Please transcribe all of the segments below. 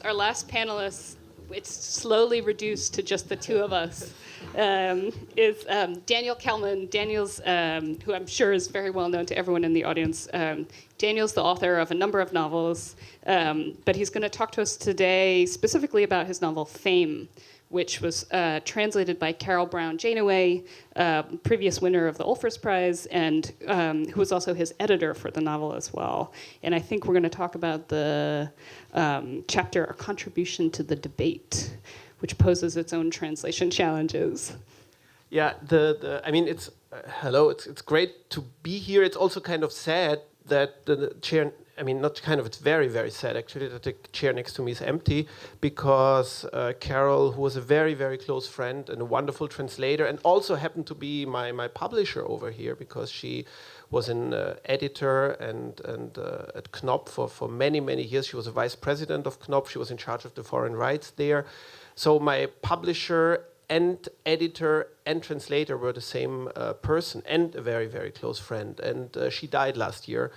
our last panelist, it's slowly reduced to just the two of us, is Daniel Kehlmann. Daniel's, who I'm sure is very well known to everyone in the audience. Daniel's the author of a number of novels, but he's going to talk to us today specifically about his novel Fame, which was translated by Carol Brown Janeway, previous winner of the Ulfers Prize, and who was also his editor for the novel as well. And I think we're going to talk about the chapter, A Contribution to the Debate, which poses its own translation challenges. Yeah, I mean, it's hello. It's great to be here. It's also kind of sad that the chair. I mean, not kind of. It's very, very sad actually that the chair next to me is empty, because Carol, who was a very, very close friend and a wonderful translator, and also happened to be my publisher over here, because she was an editor and at Knopf for many, many years. She was a vice president of Knopf. She was in charge of the foreign rights there. So my publisher and editor and translator were the same person, and a very, very close friend. And she died last year,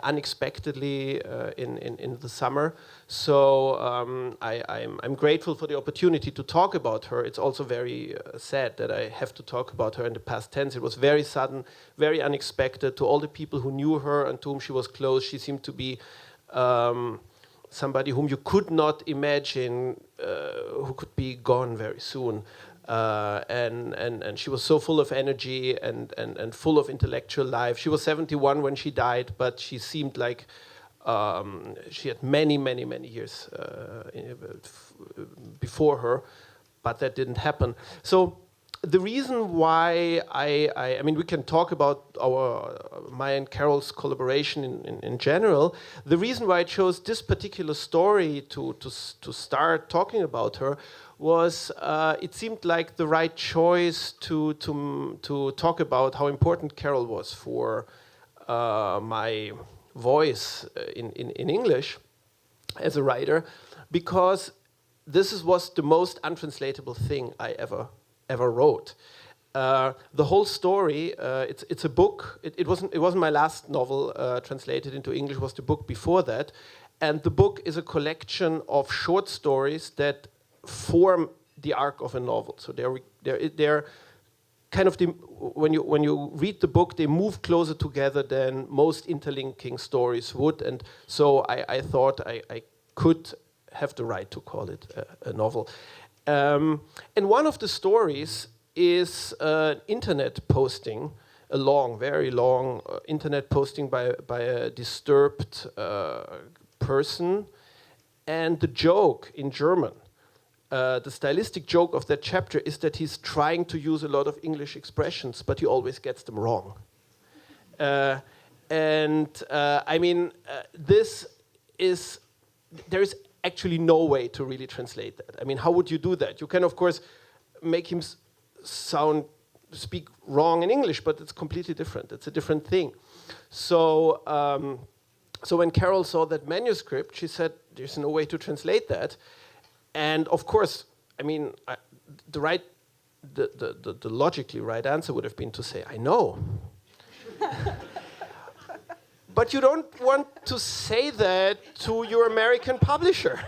unexpectedly in the summer. So I'm grateful for the opportunity to talk about her. It's also very sad that I have to talk about her in the past tense. It was very sudden, very unexpected. To all the people who knew her and to whom she was close, she seemed to be somebody whom you could not imagine who could be gone very soon. And she was so full of energy and full of intellectual life. She was 71 when she died, but she seemed like she had many, many, many years before her, but that didn't happen. So the reason why I mean, we can talk about my and Carol's collaboration in general. The reason why I chose this particular story to start talking about her was it seemed like the right choice to talk about how important Carol was for my voice in English as a writer, because this was the most untranslatable thing I ever wrote. The whole story, it's a book. It wasn't my last novel translated into English. It was the book before that, and the book is a collection of short stories that form the arc of a novel. So they're kind of when you read the book, they move closer together than most interlinking stories would. And so I thought I could have the right to call it a novel. And one of the stories is an internet posting, a long, very long internet posting by a disturbed person. And the joke in German, the stylistic joke of that chapter is that he's trying to use a lot of English expressions, but he always gets them wrong. I mean, there is actually no way to really translate that. I mean, how would you do that? You can, of course, make him speak wrong in English, but it's completely different. It's a different thing. So, so when Carol saw that manuscript, she said, "There's no way to translate that." And of course, I mean, the logically right answer would have been to say, "I know." But you don't want to say that to your American publisher.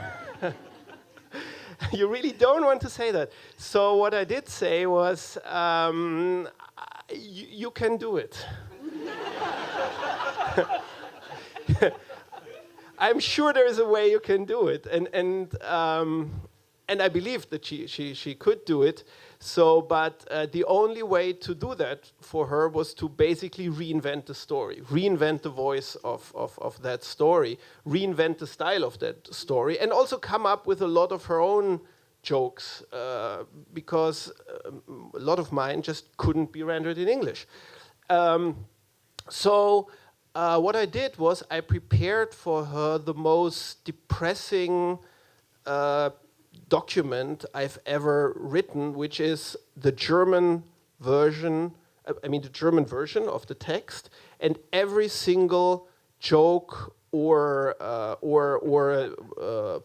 You really don't want to say that. So what I did say was, you can do it. I'm sure there is a way you can do it, and I believed that she could do it. So, but the only way to do that for her was to basically reinvent the story, reinvent the voice of that story, reinvent the style of that story, and also come up with a lot of her own jokes, because a lot of mine just couldn't be rendered in English. So what I did was I prepared for her the most depressing document I've ever written, which is the German version. The German version of the text, and every single joke or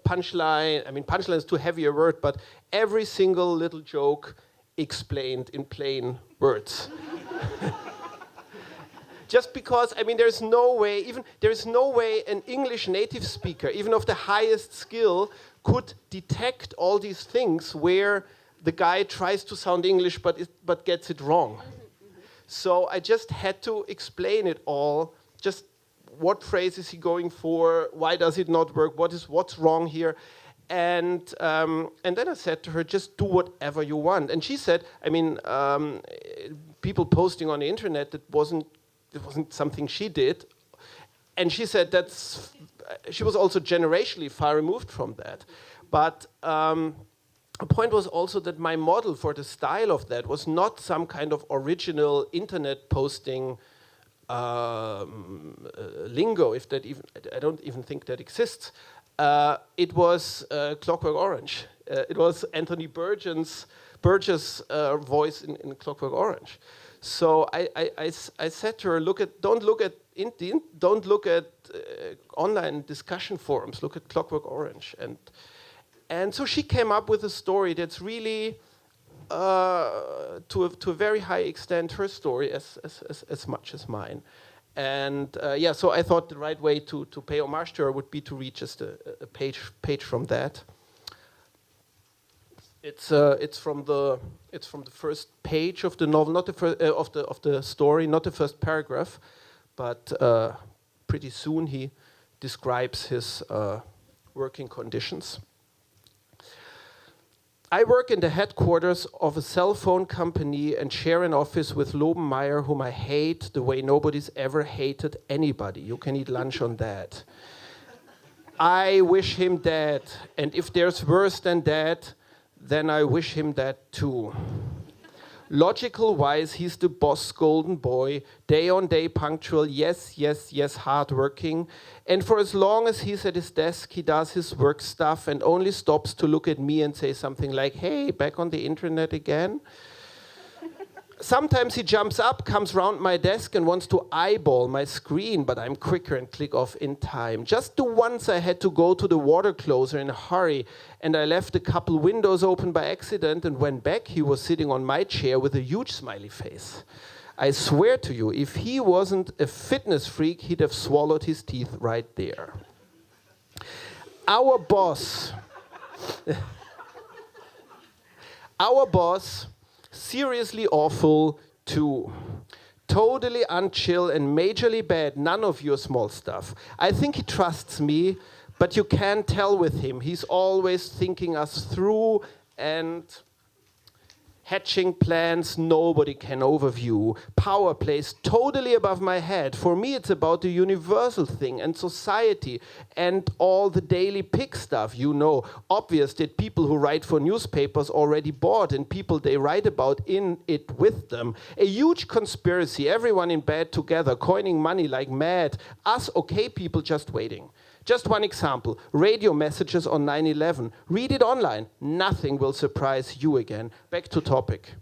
punchline. I mean, punchline is too heavy a word, but every single little joke explained in plain words. Just because, I mean, there's no way an English native speaker, even of the highest skill, could detect all these things where the guy tries to sound English but gets it wrong. So I just had to explain it all. Just what phrase is he going for? Why does it not work? What's wrong here? And then I said to her, just do whatever you want. And she said, I mean, people posting on the internet, it wasn't something she did. And she said she was also generationally far removed from that. But the point was also that my model for the style of that was not some kind of original internet posting lingo, if that even, I don't even think that exists. It was Clockwork Orange. It was Anthony Burgess's voice in Clockwork Orange. So I said to her, don't look at online discussion forums. Look at Clockwork Orange. And so she came up with a story that's really, to a very high extent, her story as much as mine. And so I thought the right way to pay homage to her would be to read just a page from that. It's from the first page of the novel, not the first of the story, not the first paragraph, but pretty soon he describes his working conditions. I work in the headquarters of a cell phone company and share an office with Lobenmeyer, whom I hate the way nobody's ever hated anybody. You can eat lunch on that. I wish him dead, and if there's worse than that, then I wish him that too. Logical-wise, he's the boss golden boy, day on day punctual, yes, hardworking. And for as long as he's at his desk, he does his work stuff and only stops to look at me and say something like, hey, back on the internet again? Sometimes he jumps up, comes round my desk and wants to eyeball my screen, but I'm quicker and click off in time. Just the once I had to go to the water closer in a hurry, and I left a couple windows open by accident, and when back he was sitting on my chair with a huge smiley face. I swear to you, if he wasn't a fitness freak, he'd have swallowed his teeth right there. Our boss, seriously awful too. Totally unchill and majorly bad, none of your small stuff. I think he trusts me, but you can't tell with him. He's always thinking us through and hatching plans nobody can overview. Power plays totally above my head. For me, it's about the universal thing and society and all the daily pick stuff, you know. Obvious that people who write for newspapers already bought and people they write about in it with them. A huge conspiracy, everyone in bed together, coining money like mad. Us okay people just waiting. Just one example, radio messages on 9/11. Read it online. Nothing will surprise you again. Back to topic.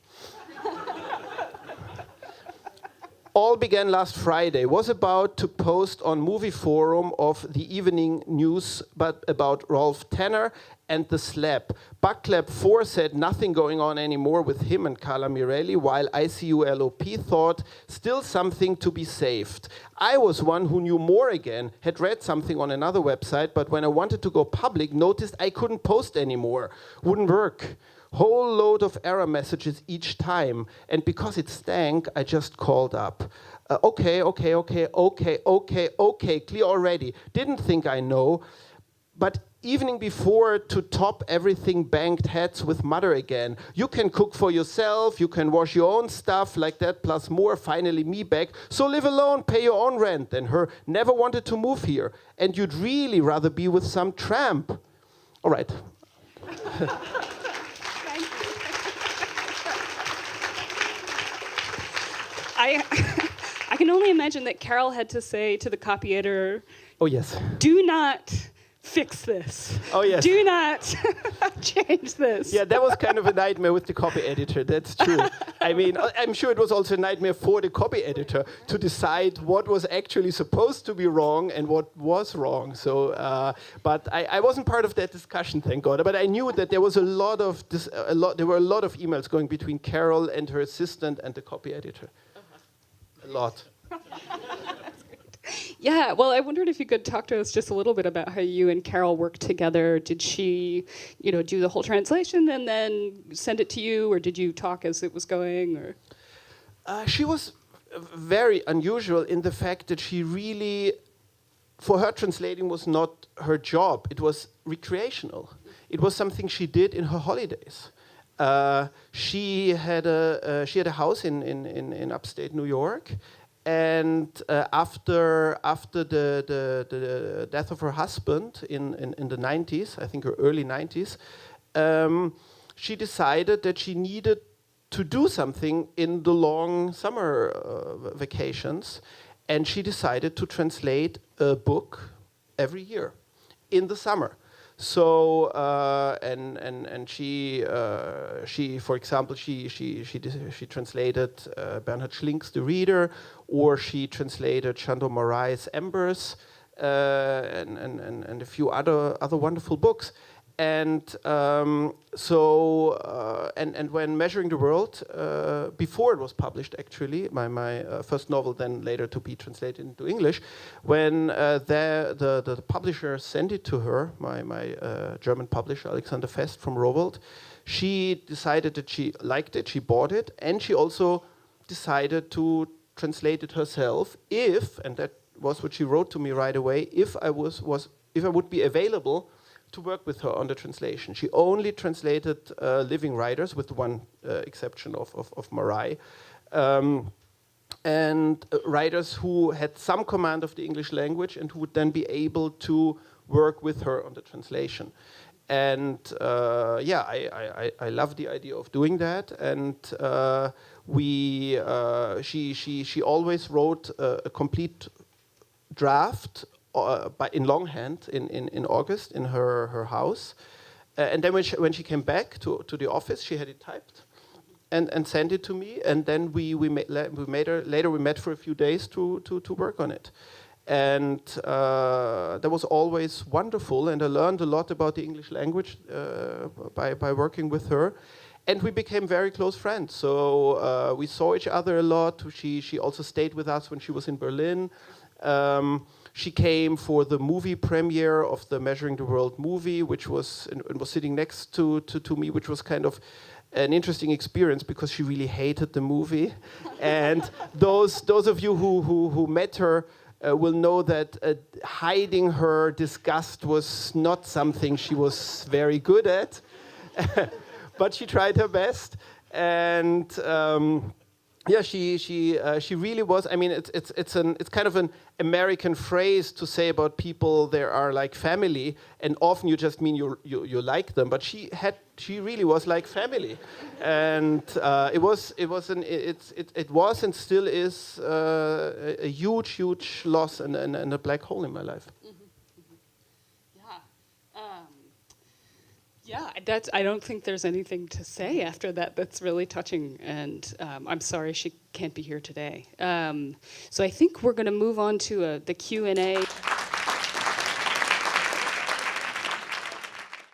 All began last Friday. Was about to post on Movie Forum of the evening news but about Rolf Tanner and the slap. Backlab 4 said nothing going on anymore with him and Carla Mirelli, while ICULOP thought still something to be saved. I was one who knew more again, had read something on another website, but when I wanted to go public, noticed I couldn't post anymore. Wouldn't work. Whole load of error messages each time. And because it stank, I just called up. Okay, clear already. Didn't think I know. But evening before, to top everything, banged heads with mother again. You can cook for yourself, you can wash your own stuff, like that, plus more, finally me back. So live alone, pay your own rent. And her never wanted to move here. And you'd really rather be with some tramp. All right. I can only imagine that Carol had to say to the copy editor, oh yes, do not fix this. Oh yes. Do not change this. Yeah, that was kind of a nightmare with the copy editor, that's true. I mean, I'm sure it was also a nightmare for the copy editor to decide what was actually supposed to be wrong and what was wrong. So, but I wasn't part of that discussion, thank God. But I knew that there was there were a lot of emails going between Carol and her assistant and the copy editor. A lot. Yeah, well, I wondered if you could talk to us just a little bit about how you and Carol worked together. Did she, do the whole translation and then send it to you, or did you talk as it was going? Or She was very unusual in the fact that she really, for her, translating was not her job. It was recreational. It was something she did in her holidays. She had a house in upstate New York, and after the death of her husband in the 90s, I think her early 90s, she decided that she needed to do something in the long summer vacations, and she decided to translate a book every year in the summer. So and she for example she translated Bernhard Schlink's The Reader, or she translated Chandor Marai's Embers, and a few other wonderful books. And and when Measuring the World, before it was published, actually, my first novel, then later to be translated into English, when the publisher sent it to her, my German publisher, Alexander Fest from Rowohlt, she decided that she liked it, she bought it, and she also decided to translate it herself if, and that was what she wrote to me right away, if I would be available to work with her on the translation. She only translated living writers, with one exception of Marai, and writers who had some command of the English language and who would then be able to work with her on the translation. And I love the idea of doing that. And she always wrote a complete draft in longhand in August in her house, and then when she came back to the office, she had it typed and sent it to me, and then we met for a few days to work on it, and that was always wonderful, and I learned a lot about the English language by working with her. And we became very close friends. So we saw each other a lot. She also stayed with us when she was in Berlin. She came for the movie premiere of the Measuring the World movie, which was sitting next to me, which was kind of an interesting experience because she really hated the movie. And those of you who met her will know that hiding her disgust was not something she was very good at, but she tried her best. And she really was. I mean, it's kind of an American phrase to say about people they are like family, and often you just mean you like them. But she really was like family, and it was and still is a huge loss and a black hole in my life. Yeah, I don't think there's anything to say after that. That's really touching, and I'm sorry she can't be here today. So I think we're going to move on to the Q&A.